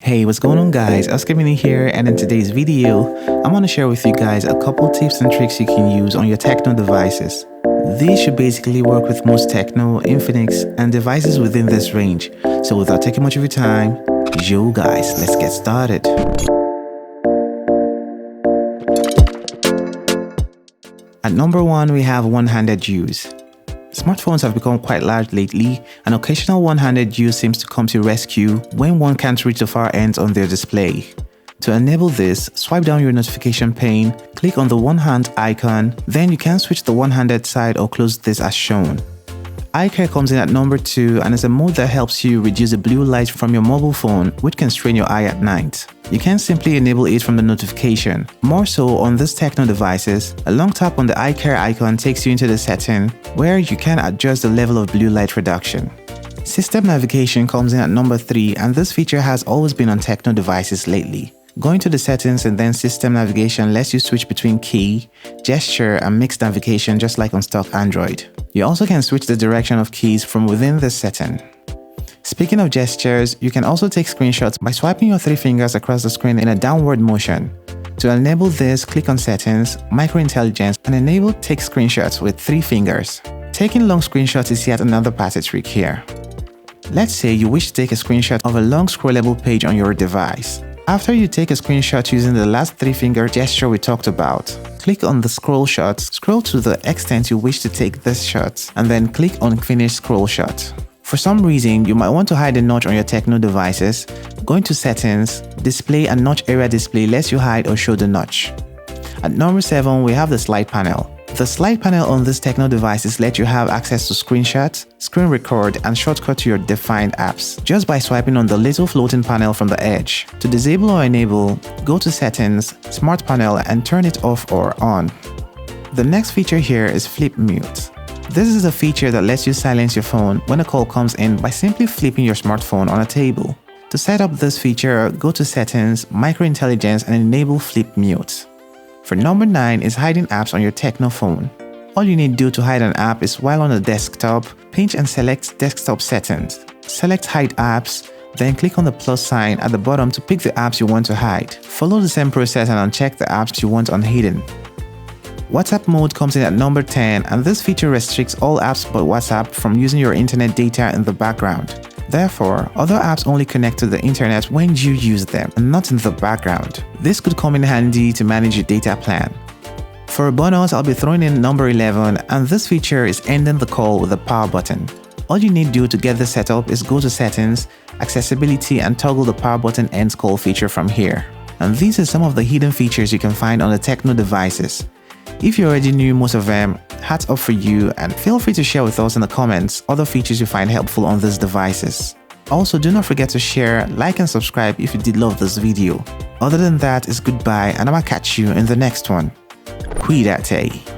Hey, what's going on guys, Oscar here, and in today's video, I'm going to share with you guys a couple tips and tricks you can use on your TECNO devices. These should basically work with most TECNO, Infinix, and devices within this range. So without taking much of your time, yo guys, let's get started. At number 1, we have one-handed use. Smartphones have become quite large lately, and occasional one-handed use seems to come to rescue when one can't reach the far ends on their display. To enable this, swipe down your notification pane, click on the one-hand icon, then you can switch the one-handed side or close this as shown. iCare comes in at number 2 and is a mode that helps you reduce the blue light from your mobile phone, which can strain your eye at night. You can simply enable it from the notification. More so on these TECNO devices, a long tap on the iCare icon takes you into the setting where you can adjust the level of blue light reduction. System navigation comes in at number 3, and this feature has always been on TECNO devices lately. Going to the settings and then system navigation lets you switch between key, gesture, and mixed navigation just like on stock Android. You also can switch the direction of keys from within this setting. Speaking of gestures, you can also take screenshots by swiping your 3 fingers across the screen in a downward motion. To enable this, click on Settings, Microintelligence, and enable Take Screenshots with 3 fingers. Taking long screenshots is yet another party trick here. Let's say you wish to take a screenshot of a long scrollable page on your device. After you take a screenshot using the last 3-finger gesture we talked about, click on the scroll shot, scroll to the extent you wish to take this shot, and then click on Finish Scroll Shot. For some reason, you might want to hide a notch on your TECNO devices. Going to Settings, Display and Notch Area Display lets you hide or show the notch. At number 7, we have the slide panel. The slide panel on this TECNO devices let you have access to screenshots, screen record, and shortcut to your defined apps just by swiping on the little floating panel from the edge. To disable or enable, go to Settings, Smart Panel, and turn it off or on. The next feature here is Flip Mute. This is a feature that lets you silence your phone when a call comes in by simply flipping your smartphone on a table. To set up this feature, go to Settings, Microintelligence, and enable Flip Mute. For number 9 is hiding apps on your TECNO phone. All you need to do to hide an app is while on the desktop, pinch and select Desktop Settings. Select Hide Apps, then click on the plus sign at the bottom to pick the apps you want to hide. Follow the same process and uncheck the apps you want unhidden. WhatsApp mode comes in at number 10, and this feature restricts all apps but WhatsApp from using your internet data in the background. Therefore, other apps only connect to the internet when you use them and not in the background. This could come in handy to manage your data plan. For a bonus, I'll be throwing in number 11, and this feature is ending the call with the power button. All you need to do to get this set up is go to Settings, Accessibility, and toggle the power button ends call feature from here. And these are some of the hidden features you can find on the TECNO devices. If you already knew most of them, hats off for you, and feel free to share with us in the comments other features you find helpful on these devices. Also, do not forget to share, like, and subscribe if you did love this video. Other than that, it's goodbye, and I'ma catch you in the next one. Cuídate.